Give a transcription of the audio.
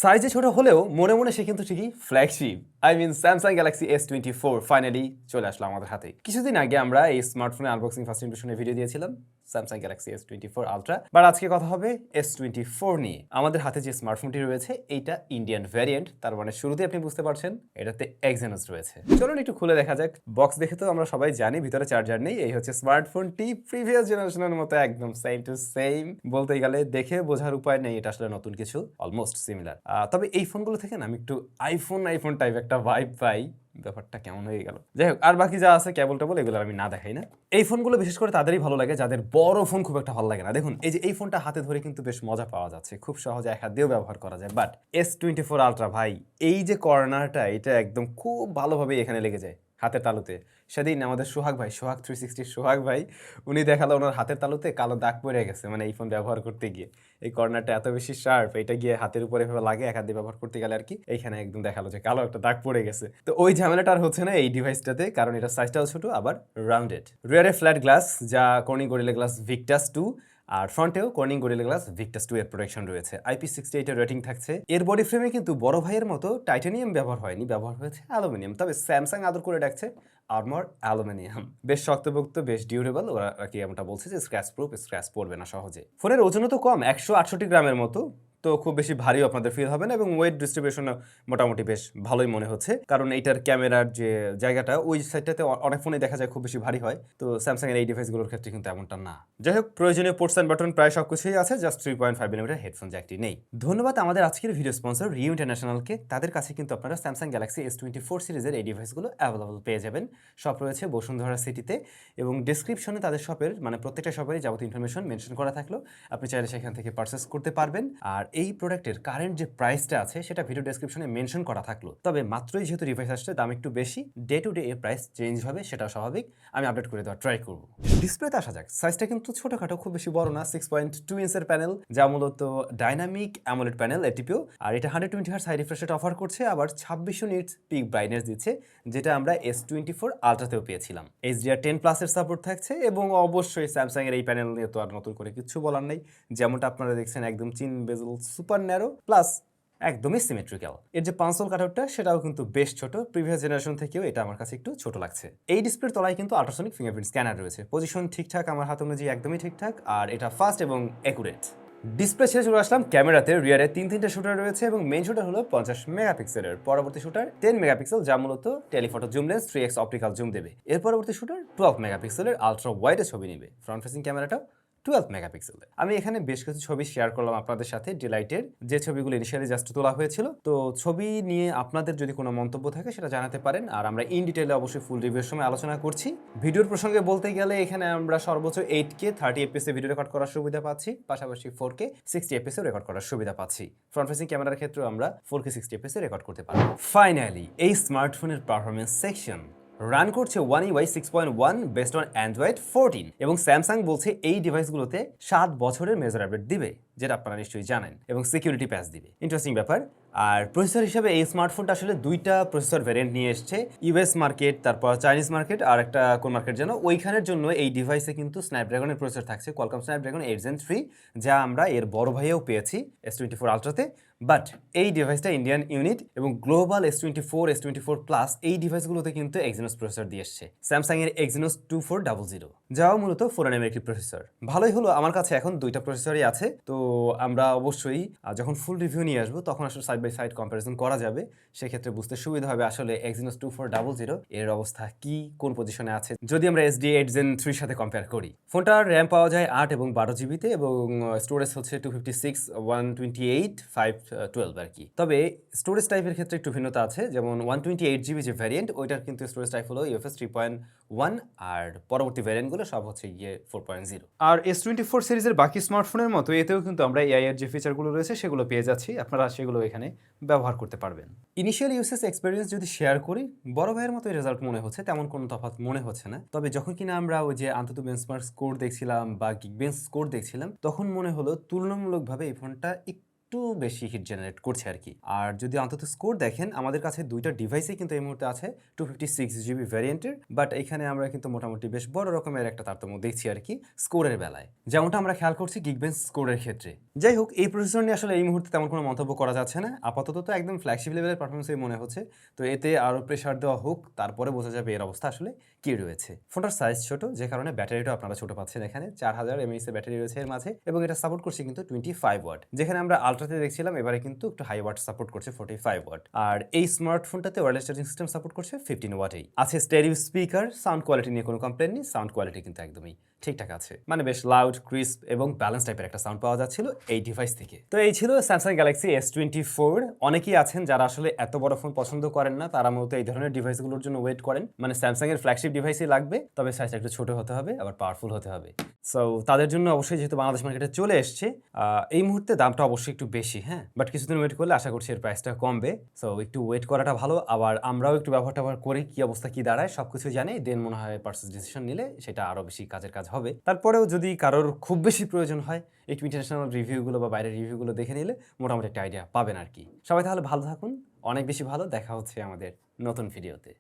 সাইজে ছোট হলেও মনে মনে সে কিন্তু ঠিকই flagship. I mean Samsung Galaxy S24 finally চলে আসলো আমাদের হাতে। কিছুদিন আগে আমরা এই স্মার্টফোনের আনবক্সিং ফার্স্ট ইমপ্রেশনের ভিডিও দিয়েছিলাম Samsung Galaxy S24 ultra. But আজকে কথা হবে S24 নিয়ে। আমাদের হাতে যে স্মার্টফোনটি রয়েছে এইটা ইন্ডিয়ান ভ্যারিয়েন্ট, তার মানে শুরুতে আপনি বুঝতে পারছেন এটাতে এক্সিনোস রয়েছে। চলুন একটু খুলে দেখা যাক। বক্স দেখে তো আমরা সবাই জানি ভিতরে চার্জার নেই। এই হচ্ছে স্মার্টফোনটি প্রিভিয়াস জেনারেশনের মতো একদম সেম টু সেম। বলতে গেলে দেখে বোঝার উপায় নেই এটা আসলে নতুন কিছু, অলমোস্ট সিমিলার। তবে এই ফোনগুলো থেকে না আমি একটু আইফোন টাইপ একটা ভাইব পাই। ব্যাপারটা কেমন হয়ে গেল, যাই হোক। আর বাকি যা আছে কেবল টেবল এগুলো আমি না দেখাই না। এই ফোনগুলো বিশেষ করে তাদেরই ভালো লাগে যাদের বড় ফোন খুব একটা ভালো লাগে না। দেখুন এই যে এই ফোনটা হাতে ধরে কিন্তু বেশ মজা পাওয়া যাচ্ছে, খুব সহজে এক হাত দিয়েও ব্যবহার করা যায়। বাট S24 আলট্রা ভাই, এই যে কর্নারটা এটা একদম খুব ভালোভাবে এখানে লেগে যায় হাতের তালুতে। সেদিন আমাদের সোহাগ 360 সোহাগ ভাই, উনি দেখালো ওনার হাতের তালুতে কালো দাগ পড়ে গেছে, মানে এই ফোন ব্যবহার করতে গিয়ে। এই কর্নারটা এত বেশি শার্প, এটা গিয়ে হাতের উপরে এভাবে লাগে এক হাত দিয়ে ব্যবহার করতে গেলে আর কি, এইখানে একদম দেখালো যে কালো একটা দাগ পড়ে গেছে। তো ওই ঝামেলাটা আর হচ্ছে না এই ডিভাইসটাতে, কারণ এটা সাইজটাও ছোট আবার রাউন্ডেড। রিয়ারে ফ্ল্যাট গ্লাস, যা কর্নিং গরিলা গ্লাস ভিক্টাস 2, আর ফ্রন্টেও কর্নিং গরিলা গ্লাস ভিক্টাস 2 এর প্রোটেকশন রয়েছে। IP68 এর রেটিং থাকছে। এর বডি ফ্রেমে কিন্তু বড় ভাইয়ের মতো টাইটানিয়াম ব্যবহার হয়নি, ব্যবহার হয়েছে অ্যালুমিনিয়াম। তবে স্যামসাং আদর করে ডাকছে আর্মর অ্যালুমিনিয়াম। বেশ শক্তপোক্ত, বেশ ডিউরেবল। ওরা কি এমনটা বলছে যে স্ক্র্যাচ প্রুফ, স্ক্র্যাচ পড়বে না সহজে। ফোনের ওজনও তো কম, 168 গ্রামের মতো, তো খুব বেশি ভারীও আপনাদের ফিল হবে না। এবং ওয়েট ডিস্ট্রিবিউশনও মোটামুটি বেশ ভালোই মনে হচ্ছে, কারণ এইটার ক্যামেরার যে জায়গাটা ওই সাইডটাতে অনেক ফোনে দেখা যায় খুব বেশি ভারী হয়, তো স্যামসাং এর এই ডিভাইসগুলোর ক্ষেত্রে কিন্তু এমনটা না। যাই হোক, প্রয়োজনীয় পোর্টস অ্যান্ড বাটন প্রায় সবকিছুই আছে, জাস্ট 3.5mm হেডফোন জ্যাকটি নেই। ধন্যবাদ আমাদের আজকের ভিডিও স্পন্সর রিউ ইন্টারন্যাশনালকে। তাদের কাছে কিন্তু আপনারা স্যামসাং গ্যালাক্সি S24 সিরিজের এই ডিভাইসগুলো অ্যাভেলেবল পেয়ে যাবেন। শপ রয়েছে বসুন্ধরা সিটিতে, এবং ডিসক্রিপশনে তাদের শপের মানে প্রত্যেকটা শপেরই যাবতীয় ইনফরমেশন মেনশন করা থাকলো, আপনি চাইলে সেখান থেকে পারচেস করতে পারবেন। আর এই প্রোডাক্টের কারেন্ট যে প্রাইসটা আছে সেটা ভিডিও ডেসক্রিপশনে মেনশন করা থাকলো। তবে মাত্রই যেহেতু ডিভাইস আসছে দাম একটু বেশি, ডে টু ডে এর প্রাইস চেঞ্জ হবে, সেটা স্বাভাবিক। আমি আপডেট করে দেওয়ার ট্রাই করব। ডিসপ্লেতে আসা যাক। সাইজটা কিন্তু ছোটখাটো, খুব বেশি বড় না। 6.2 ইঞ্চের প্যানেল, যা মূলত ডাইনামিক অ্যামোলেড প্যানেল এটিপিও। আর এটা 120Hz high refresh rate offer করছে, আবার 2600 নিটস পিক ব্রাইটনেস দিচ্ছে, যেটা আমরা S24 আলট্রাতেও পেয়েছিলাম। HDR10+ এর সাপোর্ট থাকছে, এবং অবশ্যই স্যামসাং এর এই প্যানেল নিয়ে তো আর নতুন করে কিছু বলার নেই। যেমনটা আপনারা দেখছেন একদম চিন বেজেল, সুপার ন্যারো, প্লাস একদমই সিমেট্রিক্যাল। এর যে পাঁচল কাটআউটটা সেটাও কিন্তু বেশ ছোট, প্রিভিয়াস জেনারেশন থেকেও এটা আমার কাছে একটু ছোট লাগছে। এই ডিসপ্লের তলায় কিন্তু আল্ট্রাসনিক ফিঙ্গারপ্রিন্ট স্ক্যানার রয়েছে। পজিশন ঠিকঠাক, আমার হাত অনুযায়ী একদমই ঠিকঠাক, আর এটা ফাস্ট এবং অ্যাকুরেট। ডিসপ্লে ছেড়ে চলে আসলাম ক্যামেরাতে। রিয়ারে তিনটে শুটার রয়েছে, এবং মেইন শুটার হলো 50 মেগাপিক্সেলের। পরবর্তী শুটার 10 মেগাপিক্সেল, যা মূলত telephoto zoom lens 3x optical zoom দেবে। এর পরবর্তী শুটার 12 মেগাপিক্সেলের আলট্রা ওয়াইডে ছবি নেবে। ফ্রন্ট ফেসিং ক্যামেরাটাও 12 মেগাপিক্সেলের। আমি এখানে বেশ কিছু ছবি শেয়ার করলাম আপনাদের সাথে ডিলাইটের, যে ছবিগুলো ইনিশিয়ালি জাস্ট তোলা হয়েছিল। তো ছবি নিয়ে আপনাদের যদি কোনো মন্তব্য থাকে সেটা জানাতে পারেন, আর আমরা ইন ডিটেইলে অবশ্যই ফুল রিভিউর সময় আলোচনা করছি। ভিডিওর প্রসঙ্গে বলতে গেলে এখানে আমরা সর্বোচ্চ 8K 30fps এ ভিডিও রেকর্ড করার সুবিধা পাচ্ছি, পাশাপাশি 4K 60fps এ রেকর্ড করার সুবিধা পাচ্ছি। ফ্রন্ট ফেসিং ক্যামেরার ক্ষেত্রেও আমরা 4K 60fps এ রেকর্ড করতে পারি। ফাইনালি এই স্মার্টফোনের পারফরমেন্স সেকশন রান করছে One UI 6.1 based on Android 14, এবং স্যামসাং বলছে এই ডিভাইসগুলোতে 7 বছরের মেজর আপডেট দিবে, যেটা আপনারা নিশ্চয়ই জানেন, এবং সিকিউরিটি প্যাচ দিবে। ইন্টারেস্টিং ব্যাপার। আর প্রসেসর হিসেবে এই স্মার্টফোনটা আসলে দুইটা প্রসেসর ভ্যারিয়েন্ট নিয়ে এসছে। ইউএস মার্কেট, তারপর চাইনিজ মার্কেট, আর একটা কোন মার্কেট যেন, ওইখানের জন্য এই ডিভাইসে কিন্তু স্ন্যাপড্রাগনের প্রসেসর থাকছে, কোয়ালকম স্ন্যাপড্রাগন 8 Gen 3, যা আমরা এর বড় ভাইয়েও পেয়েছি S24 আলট্রাতে। বাট এই ডিভাইসটা ইন্ডিয়ান ইউনিট, এবং গ্লোবাল S24, S24 প্লাস এই ডিভাইসগুলোতে কিন্তু এক্সিনোস প্রসেসর দিয়ে এসছে, স্যামসাং এর এক্সিনোস 2400, যাও মূলত 4nm একটি প্রসেসর। ভালোই হলো, আমার কাছে এখন দুইটা প্রসেসরই আছে। তো আমরা অবশ্যই যখন ফুল রিভিউ নিয়ে আসবো তখন আসলে সাইড বাই সাইড কম্পারিজন করা যাবে, সেক্ষেত্রে বুঝতে সুবিধা হবে আসলে এক্সিনোস 2400 এর অবস্থা কি, কোন পজিশনে আছে, যদি আমরা SD 8 Gen 3 সাথে কম্পেয়ার করি। ফোনটার র্যাম পাওয়া যায় 8 এবং 12 জিবিতে, এবং স্টোরেজ হচ্ছে 256, 128, 512 আর কি। তবে স্টোরেজ টাইপের ক্ষেত্রে একটু ভিন্নতা আছে, যেমন 128GB যে ভ্যারিয়েন্ট ওইটার কিন্তু স্টোরেজ টাইপ হলো UFS 3.1, আর পরবর্তী ভ্যারিয়েন্টগুলো সব হচ্ছে গিয়ে 4.0। আর S24 সিরিজের বাকি স্মার্টফোনের মতো এতেও কিন্তু আমরা AI এর যে ফিচারগুলো রয়েছে সেগুলো পেয়ে যাচ্ছি, আপনারা সেগুলো এখানে ব্যবহার করতে পারবেন। ইনিশিয়াল ইউসেজ এক্সপিরিয়েন্স যদি শেয়ার করি, বড় ভাইয়ের মতো রেজাল্ট মনে হচ্ছে, তেমন কোনো তফাৎ মনে হচ্ছে না। তবে যখন কিনা আমরা ওই যে আন্তত বেঞ্চমার্ক স্কোর দেখছিলাম বা গিগবেঞ্চ স্কোর দেখছিলাম, তখন মনে হলো তুলনামূলকভাবে এই ফোনটা একটু বেশি হিট জেনারেট করছে আর কি। আর যদি অন্তত স্কোর দেখেন, আমাদের কাছে দুইটা ডিভাইসই কিন্তু এই মুহূর্তে আছে 256GB ভ্যারিয়েন্টের, বাট এখানে আমরা কিন্তু মোটামুটি বেশ বড় রকমের একটা তারতম্য দেখছি আর কি স্কোরের বেলায়, যেমনটা আমরা খেয়াল করছি গিগবেঞ্চ স্কোরের ক্ষেত্রে। যাই হোক, এই প্রসেসর নিয়ে আসলে এই মুহূর্তে তেমন কোনো মন্তব্য করা যাচ্ছে না, আপাতত তো একদম ফ্ল্যাগশিপ লেভেলের পারফরমেন্সই মনে হচ্ছে। তো এতে আরও প্রেশার দেওয়া হোক, তারপরে বোঝা যাবে এর অবস্থা আসলে কি রয়েছে। ফোনটার সাইজ ছোট, যে কারণে ব্যাটারিটাও আপনারা ছোট পাচ্ছেন। এখানে 4000 mAh এর ব্যাটারি রয়েছে এর মাঝে, এবং এটা সাপোর্ট করছে কিন্তু 25 ওয়াট, যেখানে আমরা আলট্রাতে দেখছিলাম এবারে কিন্তু একটু হাই ওয়াট সাপোর্ট করছে 45 ওয়াট। আর এই স্মার্টফোনটাতে ওয়্যারলেস চার্জিং সিস্টেম সাপোর্ট করছে 15 ওয়াটেই। আছে স্টেরিও স্পিকার, সাউন্ড কোয়ালিটি নিয়ে কোনো কমপ্লেন নেই, সাউন্ড কোয়ালিটি কিন্তু একদমই ঠিকঠাক আছে, মানে বেশ লাউড, ক্রিস্প এবং ব্যালেন্স টাইপের একটা সাউন্ড পাওয়া যাচ্ছিল এই ডিভাইস থেকে। তো এই ছিল স্যামসাং গ্যালাক্সি S24। অনেকেই আছেন যারা আসলে এত বড় ফোন পছন্দ করেন না, তারা মূলত এই ধরনের ডিভাইসগুলোর জন্য ওয়েট করেন, মানে স্যামসাং এর ফ্ল্যাগশিপ ডিভাইসই লাগবে, তবে সাইজটা একটু ছোট হতে হবে, আবার পাওয়ারফুল হতে হবে। সো তাদের জন্য অবশ্যই, যেহেতু বাংলাদেশ মার্কেটে চলে এসছে, এই মুহূর্তে দামটা অবশ্যই একটু বেশি, হ্যাঁ, বাট কিছুদিন ওয়েট করলে আশা করছি এর প্রাইসটা কমবে। সো একটু ওয়েট করাটা ভালো, আবার আমরাও একটু ব্যবহার করি, কি অবস্থা কি দাঁড়ায় সবকিছু জানি, দেন মনে হয় পার্সেস ডিসিশন নিলে সেটা আরো বেশি কাজের কাজ হবে। তারপরেও যদি কারোর খুব বেশি প্রয়োজন হয়, একটু ইন্টারন্যাশনাল রিভিউগুলো বা বাইরের রিভিউগুলো দেখে নিলে মোটামুটি একটা আইডিয়া পাবেন আর কি। সবাই তাহলে ভালো থাকুন, অনেক বেশি ভালো। দেখা হচ্ছে আমাদের নতুন ভিডিওতে।